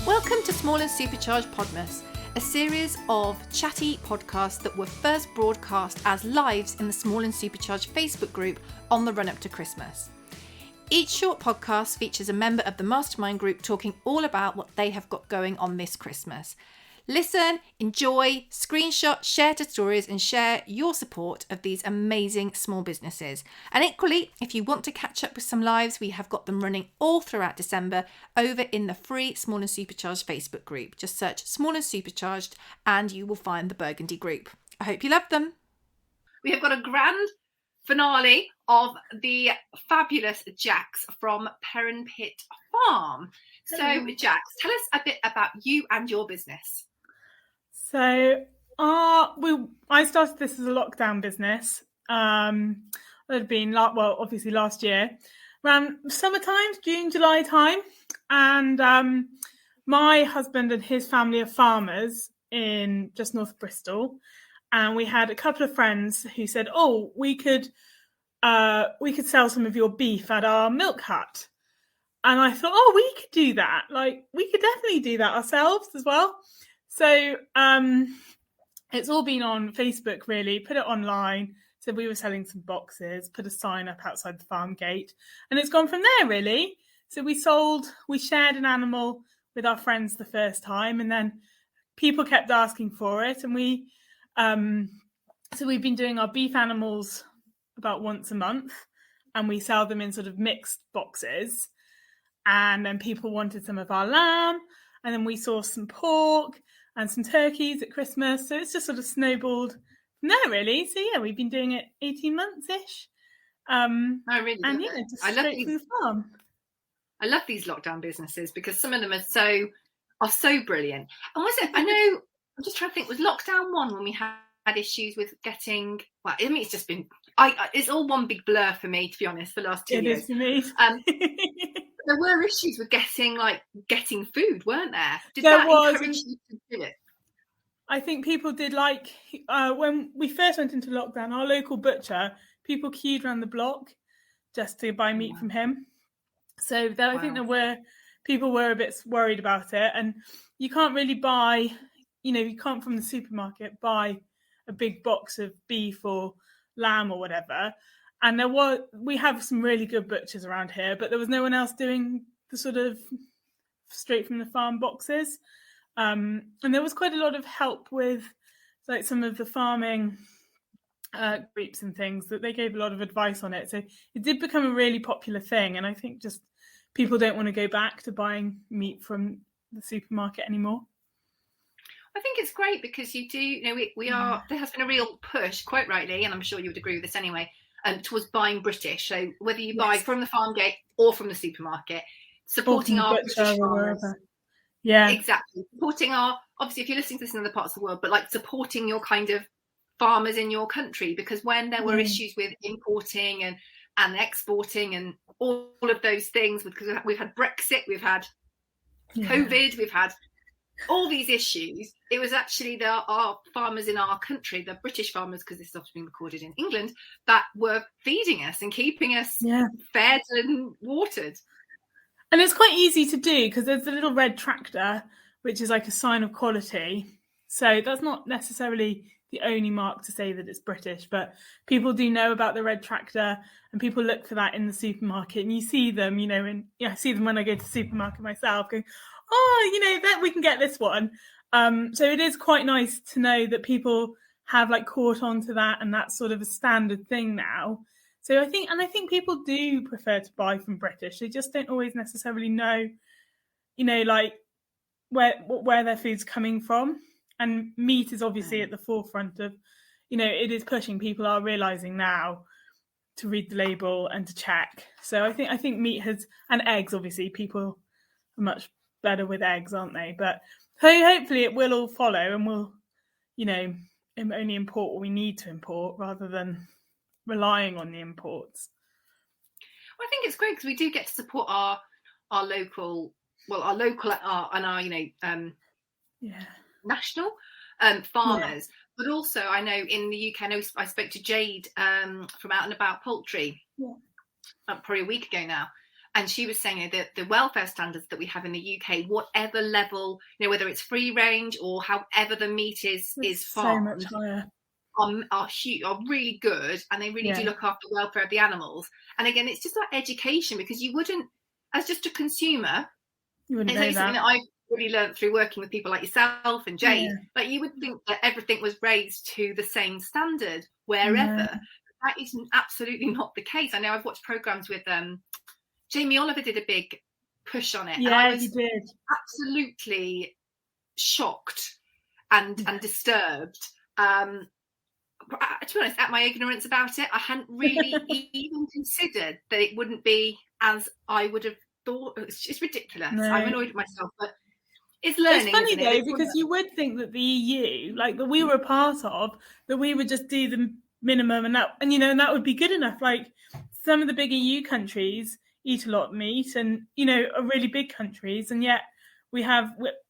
Welcome to Small and Supercharged Podmas, a series of chatty podcasts that were first broadcast as lives in the Small and Supercharged Facebook group on the run-up to Christmas. Each short podcast features a member of the mastermind group talking all about what they have got going on this Christmas. Listen, enjoy, screenshot, share to stories and share your support of these amazing small businesses. And equally, if you want to catch up with some lives, we have got them running all throughout December over in the free Small and Supercharged Facebook group. Just search Small and Supercharged and you will find the Burgundy group. I hope you love them. We have got a grand finale of the fabulous Jax from Perrinpit Farm. So Jax, tell us a bit about you and your business. So I started this as a lockdown business. It had been, obviously last year, around summertime, June, July time. And my husband and his family are farmers in just north of Bristol. And we had a couple of friends who said, we could sell some of your beef at our milk hut. And I thought, we could do that. Like, we could definitely do that ourselves as well. So it's all been on Facebook, really. Put it online. So we were selling some boxes, put a sign up outside the farm gate. And it's gone from there, really. So we shared an animal with our friends the first time. And then people kept asking for it. And so we've been doing our beef animals about once a month. And we sell them in sort of mixed boxes. And then people wanted some of our lamb. And then we saw some pork and some turkeys at Christmas. So it's just sort of snowballed from there, really. So, yeah, we've been doing it 18 months-ish. Really and, yeah, just straight from the farm. I love these lockdown businesses because some of them are so brilliant. And was it, I know, I'm just trying to think, was lockdown one when we had issues with getting, it's just been, it's all one big blur for me, to be honest, for the last 2 years. It is for me. There were issues with getting food, weren't there? Did that encourage you to do it? I think people did, when we first went into lockdown, our local butcher, people queued around the block just to buy meat from him. So I think people were a bit worried about it. And you can't really buy, you can't from the supermarket buy a big box of beef or lamb or whatever. And we have some really good butchers around here, but there was no one else doing the sort of straight from the farm boxes. And there was quite a lot of help with some of the farming groups and things that they gave a lot of advice on it. So it did become a really popular thing. And I think just people don't want to go back to buying meat from the supermarket anymore. I think it's great because you do, there has been a real push, quite rightly, and I'm sure you would agree with this anyway, towards buying British. So whether you buy from the farm gate or from the supermarket, supporting our British farmers. Yeah, exactly. Supporting obviously, if you're listening to this in other parts of the world, but supporting your kind of farmers in your country, because when there were issues with importing and exporting and all of those things, because we've had Brexit, we've had COVID, we've had all these issues, it was actually our farmers in our country, the British farmers, because this is often being recorded in England, that were feeding us and keeping us fed and watered. And it's quite easy to do because there's a little red tractor, which is like a sign of quality. So that's not necessarily the only mark to say that it's British, but people do know about the red tractor and people look for that in the supermarket. And you see them, I see them when I go to the supermarket myself going, that we can get this one. So it is quite nice to know that people have caught on to that, and that's sort of a standard thing now. So I think people do prefer to buy from British. They just don't always necessarily know, where their food's coming from. And meat is obviously at the forefront of, it is pushing. People are realising now to read the label and to check. So I think meat and eggs, obviously, people are much better with eggs, aren't they? But hopefully it will all follow, and we'll, only import what we need to import rather than relying on the imports. Well, I think it's great because we do get to support our local and our national farmers. But also, I know in the UK, I spoke to Jade from Out and About Poultry probably a week ago now, And she was saying that the welfare standards that we have in the UK, whatever level, whether it's free range or however the meat is farmed, so much higher. Are really good, and they really do look after the welfare of the animals. And again, it's just that education, because you wouldn't, as just a consumer, you wouldn't know that. Something that I've really learned through working with people like yourself and Jade. Like, you would think that everything was raised to the same standard wherever. That is absolutely not the case. I know I've watched programs with Jamie Oliver did a big push on it. Yeah, and I was he did. Absolutely shocked and disturbed. To be honest, at my ignorance about it, I hadn't really even considered that it wouldn't be as I would have thought. It's ridiculous. No. I'm annoyed with myself, but it's learning. It's funny though, because you would think that the EU, like that we were a part of, that we would just do the minimum and that would be good enough. Like, some of the big EU countries eat a lot of meat, and are really big countries, and yet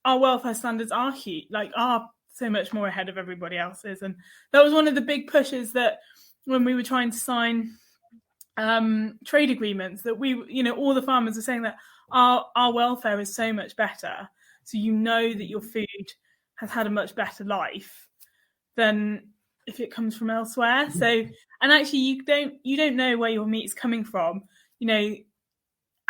our welfare standards are huge, are so much more ahead of everybody else's. And that was one of the big pushes, that when we were trying to sign trade agreements, that all the farmers were saying that our welfare is so much better, so that your food has had a much better life than if it comes from elsewhere. So, and actually you don't know where your meat is coming from,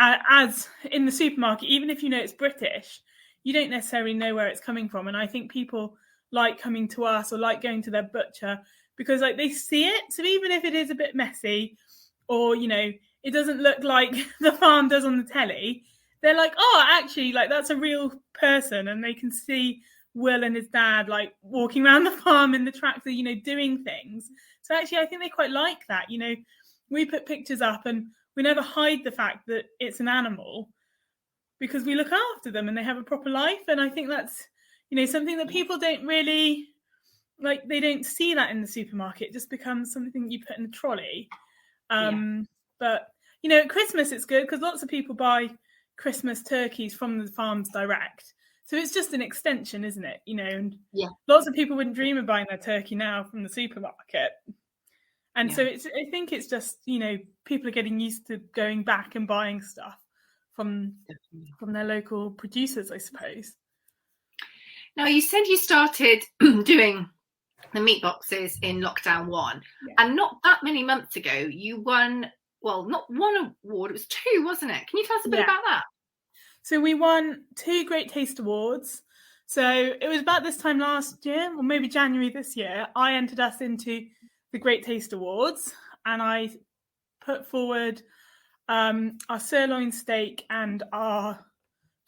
as in the supermarket, even if it's British, you don't necessarily know where it's coming from. And I think people like coming to us or like going to their butcher because they see it. So even if it is a bit messy, or it doesn't look like the farm does on the telly, they're like, oh, actually, that's a real person, and they can see Will and his dad walking around the farm in the tractor, doing things. So actually, I think they quite like that. We put pictures up, and we never hide the fact that it's an animal, because we look after them and they have a proper life. And I think that's something that people don't really they don't see that in the supermarket. It just becomes something you put in the trolley. But at Christmas it's good, because lots of people buy Christmas turkeys from the farms direct. So it's just an extension, isn't it? And lots of people wouldn't dream of buying their turkey now from the supermarket. And so I think it's just, people are getting used to going back and buying stuff from their local producers, I suppose. Now, you said you started doing the meat boxes in lockdown 1, and not that many months ago, you won, not one award, it was 2, wasn't it? Can you tell us a bit about that? So we won 2 Great Taste Awards. So it was about this time last year, or maybe January this year, I entered us into the Great Taste Awards, and I put forward our sirloin steak and our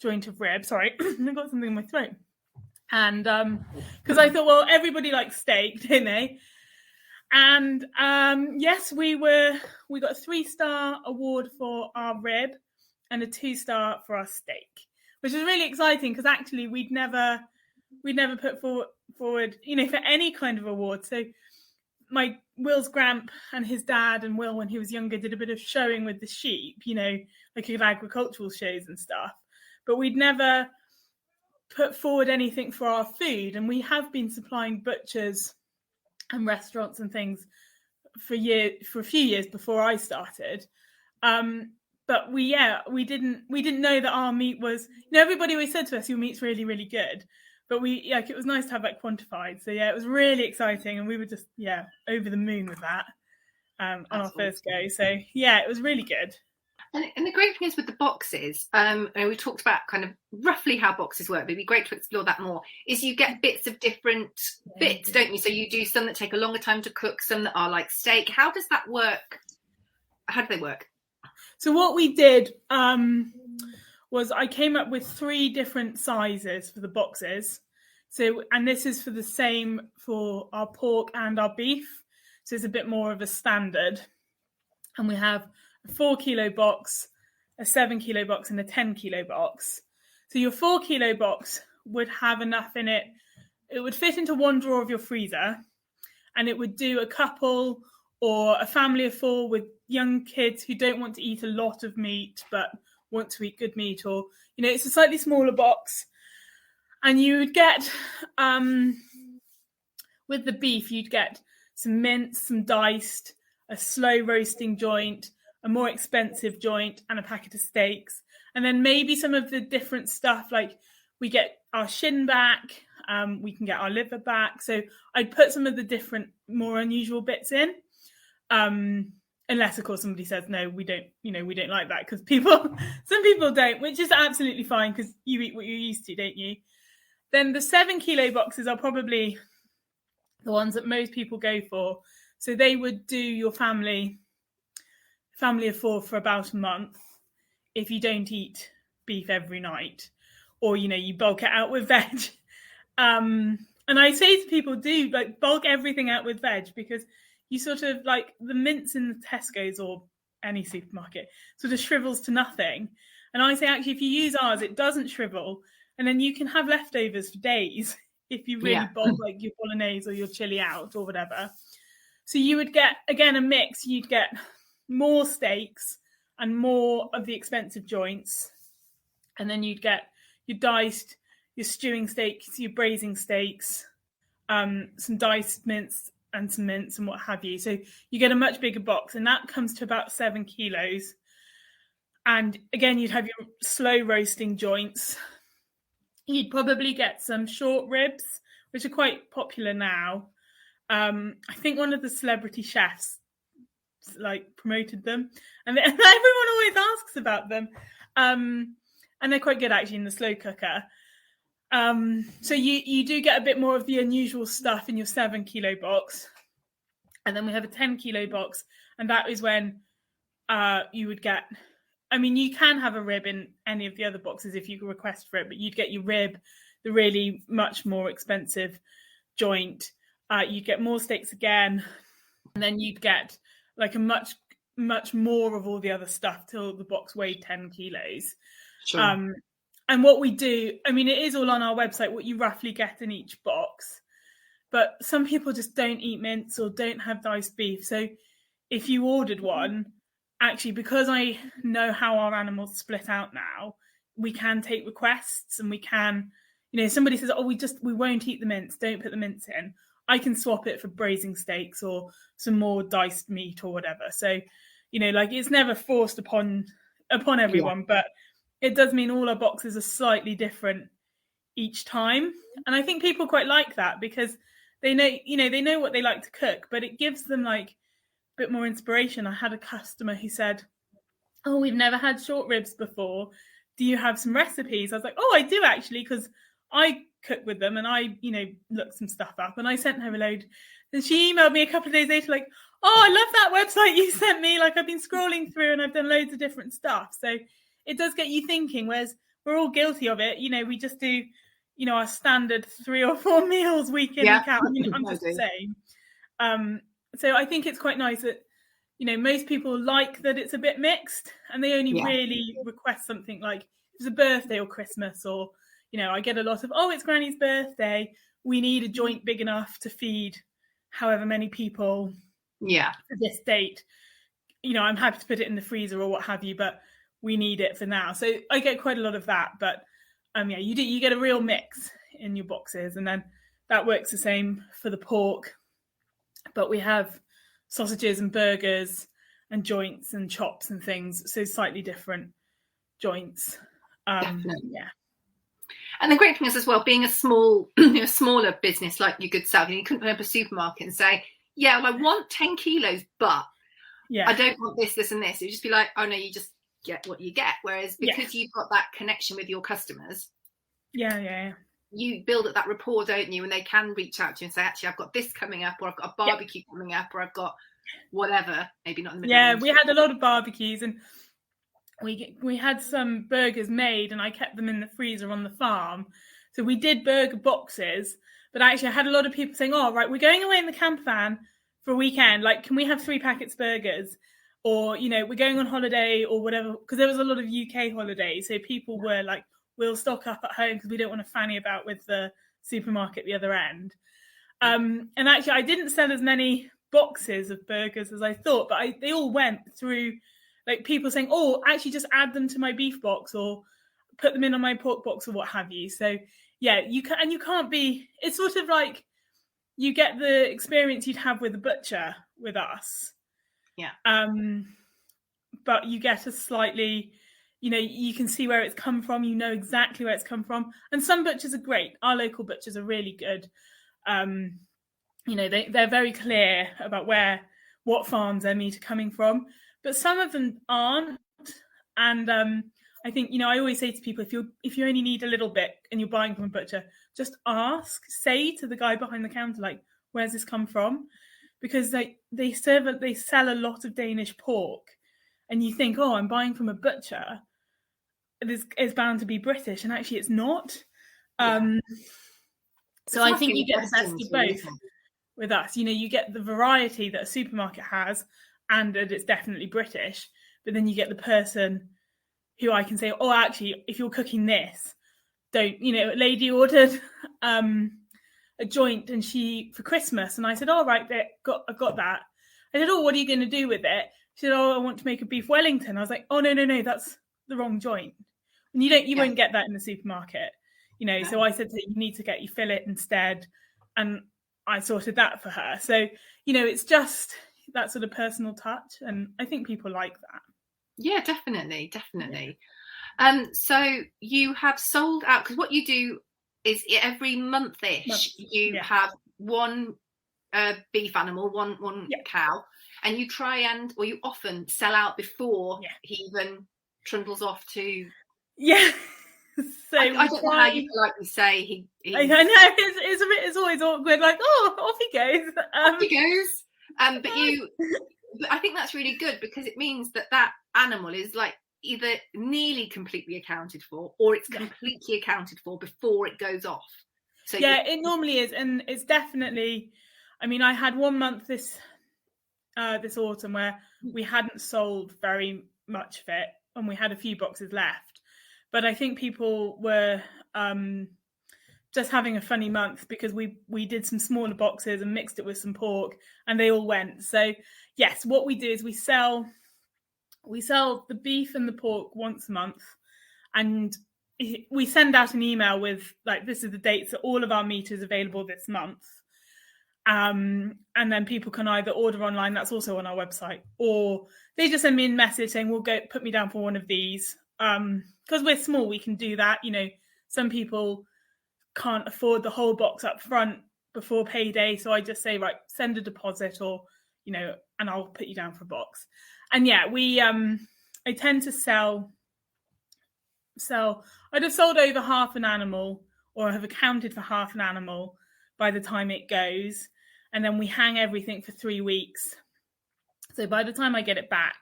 joint of rib. Sorry, I got something in my throat. And because I thought, everybody likes steak, don't they? And yes, we got a 3-star award for our rib and a 2-star for our steak, which is really exciting, because actually we'd never put forward for any kind of award. So my Will's Gramp and his dad and Will, when he was younger, did a bit of showing with the sheep, agricultural shows and stuff. But we'd never put forward anything for our food. And we have been supplying butchers and restaurants and things for a few years before I started. But we didn't know that our meat was, everybody always said to us, your meat's really, really good. But it was nice to have that quantified. So it was really exciting, and we were just over the moon with that on our first go. So it was really good. And the great thing is with the boxes, and we talked about kind of roughly how boxes work, but it'd be great to explore that more, is you get bits of different bits, don't you? So you do some that take a longer time to cook, some that are like steak. How does that work? How do they work? So what we did was I came up with 3 different sizes for the boxes. So, and this is for the same for our pork and our beef. So it's a bit more of a standard. And we have a 4-kilo box, a 7-kilo box, and a 10-kilo box. So your 4-kilo box would have enough in it. It would fit into one drawer of your freezer, and it would do a couple or a family of 4 with young kids who don't want to eat a lot of meat but want to eat good meat, or it's a slightly smaller box. And you would get with the beef, you'd get some mince, some diced, a slow roasting joint, a more expensive joint, and a packet of steaks. And then maybe some of the different stuff, like we get our shin back, we can get our liver back. So I'd put some of the different, more unusual bits in. Unless, of course, somebody says, no, we don't like that, because some people don't, which is absolutely fine, because you eat what you're used to, don't you? Then the 7 kilo boxes are probably the ones that most people go for. So they would do your family of 4 for about a month if you don't eat beef every night, or, you bulk it out with veg. And I say to people, do like bulk everything out with veg, because you sort of like the mince in the Tesco's or any supermarket sort of shrivels to nothing. And I say, actually, if you use ours, it doesn't shrivel. And then you can have leftovers for days if you really bulk like your bolognese or your chili out or whatever. So you would get, again, a mix. You'd get more steaks and more of the expensive joints. And then you'd get your diced, your stewing steaks, your braising steaks, some diced mince and some mince and what have you. So you get a much bigger box, and that comes to about 7 kilos. And again, you'd have your slow roasting joints. You'd probably get some short ribs, which are quite popular now. I think one of the celebrity chefs promoted them, and everyone always asks about them. And they're quite good actually in the slow cooker. So you do get a bit more of the unusual stuff in your 7 kilo box. And then we have a 10 kilo box, and that is when you would get, you can have a rib in any of the other boxes if you request for it, but you'd get your rib, the really much more expensive joint. You'd get more steaks again, and then you'd get like a much, much more of all the other stuff till the box weighed 10 kilos. Sure. And what we do, it is all on our website, what you roughly get in each box. But some people just don't eat mince or don't have diced beef. So if you ordered one, actually, because I know how our animals split out now, we can take requests, and we can, somebody says, oh, we won't eat the mince, don't put the mince in. I can swap it for braising steaks or some more diced meat or whatever. So, it's never forced upon everyone, but it does mean all our boxes are slightly different each time. And I think people quite like that, because they know what they like to cook, but it gives them like a bit more inspiration. I had a customer who said, oh, we've never had short ribs before. Do you have some recipes? I was like, oh, I do actually, because I cook with them, and I, looked some stuff up, and I sent her a load. And she emailed me a couple of days later like, oh, I love that website you sent me. Like, I've been scrolling through and I've done loads of different stuff. So it does get you thinking, whereas we're all guilty of it. We just do, our standard 3 or 4 meals week in, week out. I'm just the same. So I think it's quite nice that, most people like that it's a bit mixed, and they only really request something like if it's a birthday or Christmas, or, I get a lot of, oh, it's Granny's birthday. We need a joint big enough to feed however many people for this date. I'm happy to put it in the freezer or what have you, but we need it for now. So I get quite a lot of that, but you get a real mix in your boxes, and then that works the same for the pork. But we have sausages and burgers and joints and chops and things, so slightly different joints. And the great thing is as well, being a small, smaller business like your good self, you couldn't go to a supermarket and say, I want 10 kilos, but I don't want this, this, and this. It'd just be like, oh no, you just get what you get. Whereas because you've got that connection with your customers, you build up that rapport, don't you? And they can reach out to you and say, actually, I've got this coming up, or I've got a barbecue coming up, or I've got whatever. Maybe not in the middle. We had a lot of barbecues, and we had some burgers made, and I kept them in the freezer on the farm. So we did burger boxes, but actually I had a lot of people saying, oh, right, we're going away in the camper van for a weekend. Like, can we have 3 packets burgers? Or, we're going on holiday or whatever, because there was a lot of UK holidays. So people were like, we'll stock up at home because we don't want to fanny about with the supermarket at the other end. And actually, I didn't sell as many boxes of burgers as I thought, but they all went through, like, people saying, oh, actually just add them to my beef box or put them in on my pork box or what have you. So, you can, and you can't be, it's sort of like you get the experience you'd have with a butcher with us. but you get a slightly, you can see where it's come from. You know exactly where it's come from. And some butchers are great. Our local butchers are really good. They're very clear about what farms their meat are coming from, but some of them aren't. And I think, I always say to people, if you only need a little bit and you're buying from a butcher, just say to the guy behind the counter, like, where's this come from? Because they sell a lot of Danish pork, and you think, oh, I'm buying from a butcher, it's bound to be British, and actually it's not. So I think you get the best of both with us. You get the variety that a supermarket has, and that it's definitely British, but then you get the person who I can say, oh, actually, if you're cooking this, don't, a lady ordered a joint and for Christmas, and I said, all right, I've got that. I said, oh, what are you going to do with it? She said, oh, I want to make a beef Wellington. I was like, oh, no, that's the wrong joint. And you won't get that in the supermarket, No. So I said, you need to get your fillet instead, and I sorted that for her. So, it's just that sort of personal touch, and I think people like that. Yeah, definitely. So you have sold out, because what you do is every month-ish you have one beef animal, one cow, and you you often sell out before he even trundles off to. Yeah. So I don't know how you politely say he. I know it's always awkward. Like, oh, off he goes. But I think that's really good, because it means that animal is like either nearly completely accounted for, or it's completely accounted for before it goes off. So it normally is, and it's definitely. I mean, I had 1 month this autumn where we hadn't sold very much of it, and we had a few boxes left. But I think people were just having a funny month, because we did some smaller boxes and mixed it with some pork, and they all went. So yes, what we do is we sell the beef and the pork once a month, and we send out an email with, like, this is the dates that all of our meat is available this month. And then people can either order online, that's also on our website, or they just send me a message saying, well, go put me down for one of these. Because we're small, we can do that. Some people can't afford the whole box up front before payday, so I just say, right, send a deposit, or and I'll put you down for a box. And I tend to sell I'd have sold over half an animal, or have accounted for half an animal by the time it goes, and then we hang everything for 3 weeks. So by the time I get it back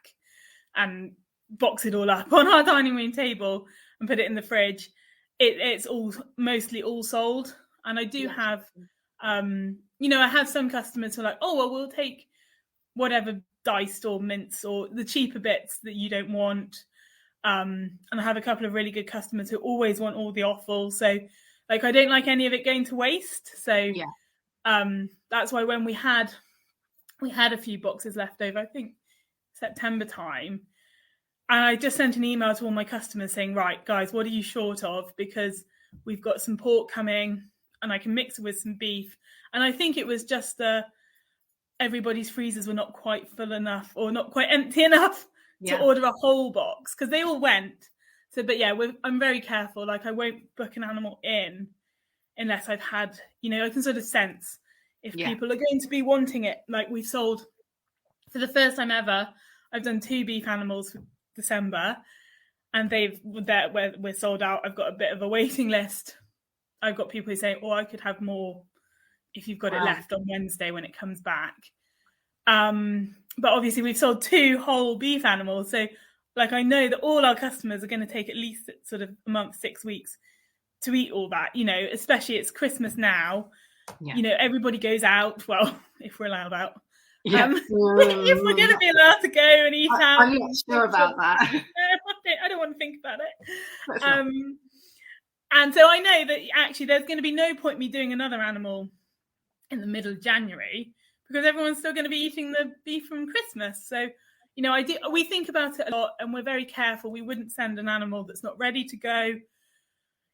and box it all up on our dining room table and put it in the fridge, it's mostly all sold. And I do have I have some customers who are like, oh, well, we'll take whatever diced or mince or the cheaper bits that you don't want, and I have a couple of really good customers who always want all the offal. So, like, I don't like any of it going to waste. So that's why when we had a few boxes left over, I think September time, and I just sent an email to all my customers saying, right, guys, what are you short of? Because we've got some pork coming, and I can mix it with some beef. And I think it was just everybody's freezers were not quite full enough, or not quite empty enough to order a whole box, because they all went. So, but I'm very careful. Like, I won't book an animal in unless I've had, I can sort of sense if people are going to be wanting it. Like, we've sold, for the first time ever, I've done 2 beef animals for December, and we're sold out. I've got a bit of a waiting list. I've got people who say, oh, I could have more if you've got it left on Wednesday when it comes back. But obviously we've sold 2 whole beef animals. So, like, I know that all our customers are going to take at least sort of a month, 6 weeks to eat all that, especially it's Christmas now. Everybody goes out. Well, if we're allowed out. If we're going to be allowed to go and eat out. I'm not sure about that. I don't want to think about it. And so I know that actually there's going to be no point me doing another animal in the middle of January, because everyone's still going to be eating the beef from Christmas. So, we think about it a lot, and we're very careful. We wouldn't send an animal that's not ready to go.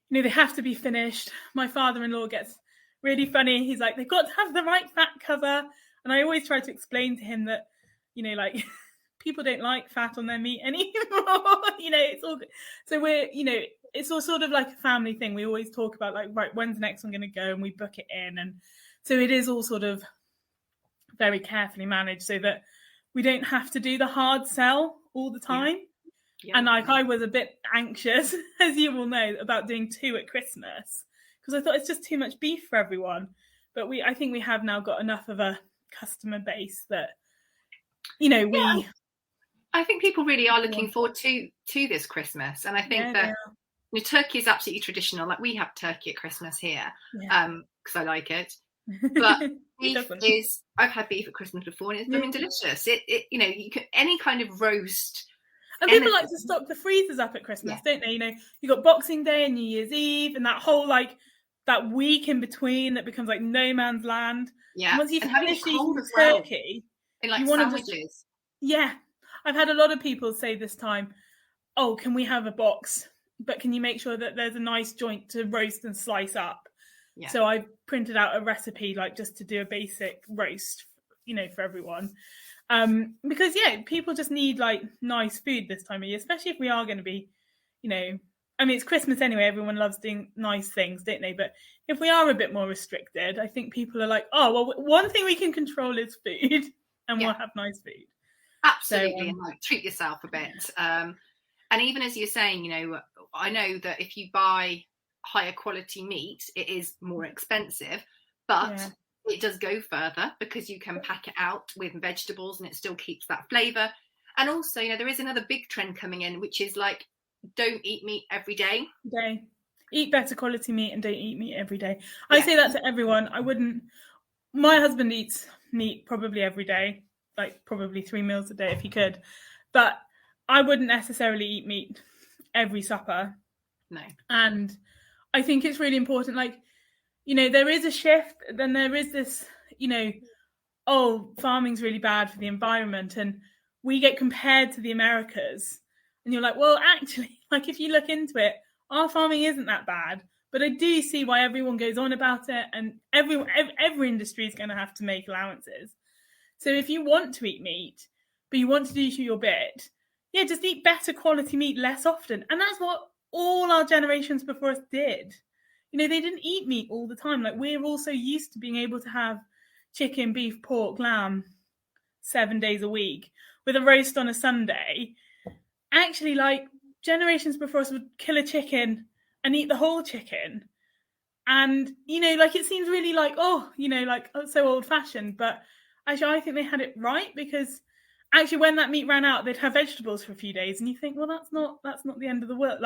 They have to be finished. My father-in-law gets really funny. He's like, they've got to have the right fat cover. And I always try to explain to him that, people don't like fat on their meat anymore. It's all good. So we're, it's all sort of like a family thing. We always talk about like, right, when's the next one going to go, and we book it in, and so it is all sort of very carefully managed so that we don't have to do the hard sell all the time. Yeah. And I was a bit anxious, as you will know, about doing 2 at Christmas, because I thought it's just too much beef for everyone. But I think we have now got enough of a customer base that, I think people really are looking forward to this Christmas, and I think that turkey is absolutely traditional. Like, we have turkey at Christmas here, because I like it. But beef is, I've had beef at Christmas before, and it's been delicious. You can, any kind of roast. And people like to stock the freezers up at Christmas, don't they? You got Boxing Day and New Year's Eve, and that whole that week in between that becomes like no man's land. Yeah. And once you finish eating turkey, in like sandwiches. I've had a lot of people say this time, "Oh, can we have a box? But can you make sure that there's a nice joint to roast and slice up?" Yeah. So I printed out a recipe, just to do a basic roast, for everyone. Because people just need nice food this time of year, especially if we are going to be, it's Christmas anyway. Everyone loves doing nice things, don't they? But if we are a bit more restricted, I think people are like, oh, well, one thing we can control is food, and we'll have nice food. Absolutely, and treat yourself a bit. And even as you're saying, I know that if you buy higher quality meat, it is more expensive, but it does go further because you can pack it out with vegetables and it still keeps that flavour. And also, there is another big trend coming in, which is don't eat meat every day. Eat better quality meat and don't eat meat every day. I say that to everyone. My husband eats meat probably every day, probably 3 meals a day if he could. But I wouldn't necessarily eat meat every supper. No. And I think it's really important, there is a shift, then there is this, farming's really bad for the environment, and we get compared to the Americas, and you're like, well, actually, if you look into it, our farming isn't that bad, but I do see why everyone goes on about it, and every industry is going to have to make allowances. So if you want to eat meat, but you want to do your bit, just eat better quality meat less often, and that's what all our generations before us did. They didn't eat meat all the time. We're also used to being able to have chicken, beef, pork, lamb 7 days a week with a roast on a Sunday. Actually, generations before us would kill a chicken and eat the whole chicken. And, it seems really so old fashioned. But actually, I think they had it right, because actually when that meat ran out, they'd have vegetables for a few days. And you think, well, that's not the end of the world.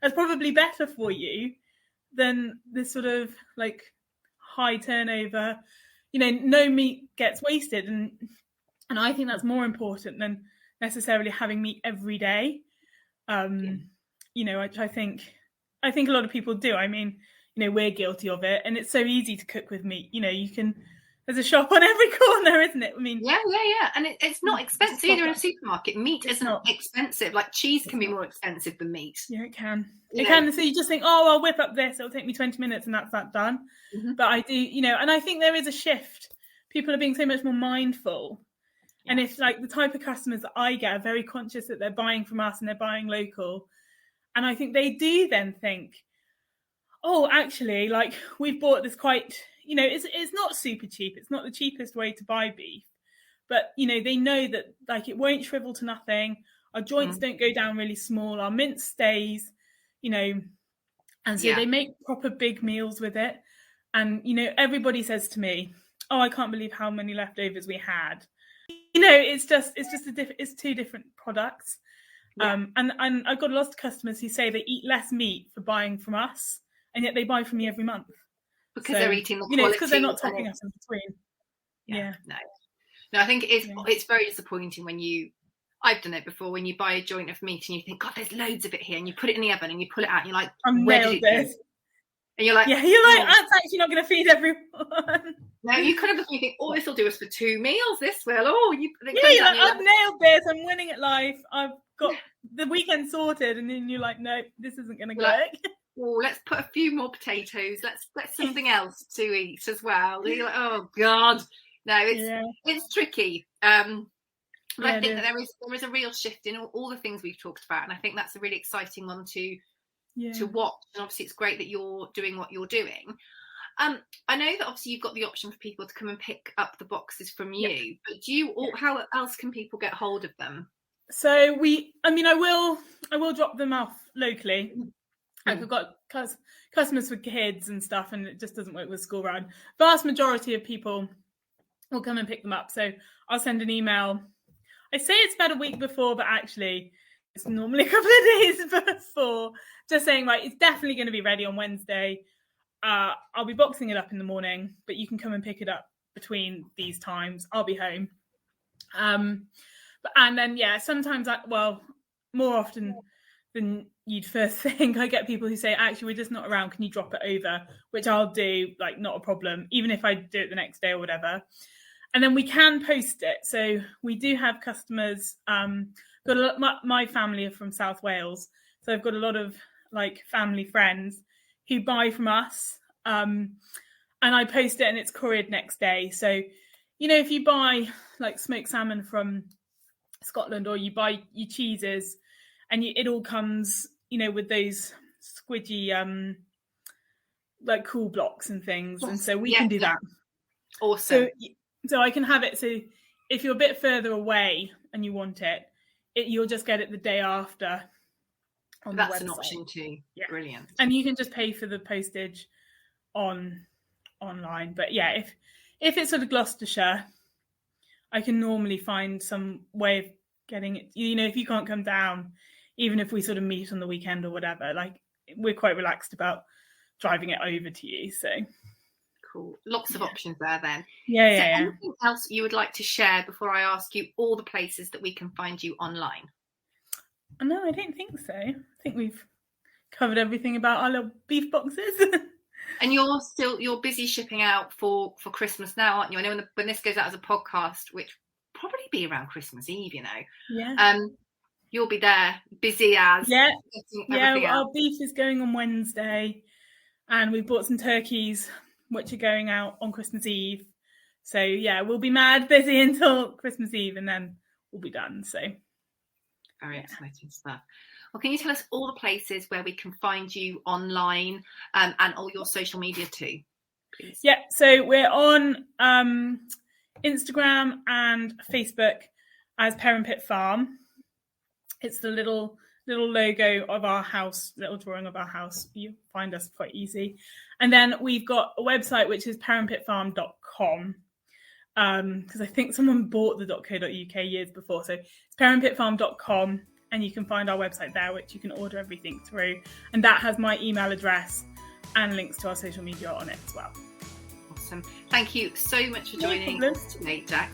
That's probably better for you than this sort of high turnover, no meat gets wasted, and I think that's more important than necessarily having meat every day. I think a lot of people do. We're guilty of it, and it's so easy to cook with meat. There's a shop on every corner, isn't it? And it's not expensive either in a supermarket. Meat isn't expensive. Cheese can be more expensive than meat. Yeah, it can. It can. So you just think, oh, I'll whip up this. It'll take me 20 minutes and that's that done. Mm-hmm. But I do, and I think there is a shift. People are being so much more mindful. Yeah. And if the type of customers that I get are very conscious that they're buying from us and they're buying local. And I think they do then think, oh, actually, we've bought this quite... it's not super cheap. It's not the cheapest way to buy beef, but they know that it won't shrivel to nothing. Our joints don't go down really small. Our mince stays, and so they make proper big meals with it. And everybody says to me, "Oh, I can't believe how many leftovers we had." It's two different products. Yeah. And I've got lots of customers who say they eat less meat for buying from us, and yet they buy from me every month. Because they're eating the quality. It's because they're not topping us in between. Yeah. No, I think it's very disappointing when I've done it before, when you buy a joint of meat and you think, God, there's loads of it here, and you put it in the oven and you pull it out and you're like, where did it go? And you're like, that's actually not going to feed everyone. No, you kind of look and you think, oh, this will do us for 2 meals, this will. I've nailed this, I'm winning at life, I've got the weekend sorted, and then you're like, no, this isn't going to work. Oh, let's put a few more potatoes. Let's get something else to eat as well. And you're like, oh God, no, it's tricky. But I think that there is a real shift in all the things we've talked about, and I think that's a really exciting one to watch. And obviously it's great that you're doing what you're doing. I know that obviously you've got the option for people to come and pick up the boxes from you, but how else can people get hold of them? So I will drop them off locally. Like we've got customers for kids and stuff, and it just doesn't work with school run. Vast majority of people will come and pick them up. So I'll send an email. I say it's about a week before, but actually it's normally a couple of days before, just saying, right, it's definitely going to be ready on Wednesday. I'll be boxing it up in the morning, but you can come and pick it up between these times. I'll be home. And then, sometimes, more often than you'd first think, I get people who say, actually, we're just not around. Can you drop it over? Which I'll do, like, not a problem, even if I do it the next day or whatever. And then we can post it. So we do have customers. My family are from South Wales. So I've got a lot of, like, family friends who buy from us. And I post it and it's couriered next day. So, if you buy, like, smoked salmon from Scotland, or you buy your cheeses, and it all comes, with those squidgy, like, cool blocks and things. Yes. And so we can do that. Awesome. So I can have it. So if you're a bit further away and you want it, you'll just get it the day after. That's an option too. Yeah. Brilliant. And you can just pay for the postage online. But if it's sort of Gloucestershire, I can normally find some way of getting it. If you can't come down, even if we sort of meet on the weekend or whatever, like, we're quite relaxed about driving it over to you. So cool. Lots of options there then. Anything else you would like to share before I ask you all the places that we can find you online? No, I don't think so. I think we've covered everything about our little beef boxes. And you're busy shipping out for Christmas now, aren't you? I know when this goes out as a podcast, which will probably be around Christmas Eve, you'll be there busy as our beef is going on Wednesday, and we bought some turkeys which are going out on Christmas Eve. So we'll be mad busy until Christmas Eve, and then we'll be done. So very exciting stuff. Well, can you tell us all the places where we can find you online, and all your social media too, please? Yeah, so we're on Instagram and Facebook as Perrinpit Farm. It's the little logo of our house, little drawing of our house. You find us quite easy. And then we've got a website which is perrinpitfarm.com, because I think someone bought the .co.uk years before. So it's perrinpitfarm.com, and you can find our website there, which you can order everything through. And that has my email address and links to our social media on it as well. Awesome. Thank you so much for joining us today, Jack.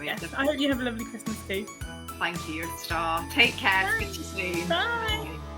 Yes, I hope you have a lovely Christmas too. Thank you, you're a star. Take care. Speak to you soon. Bye.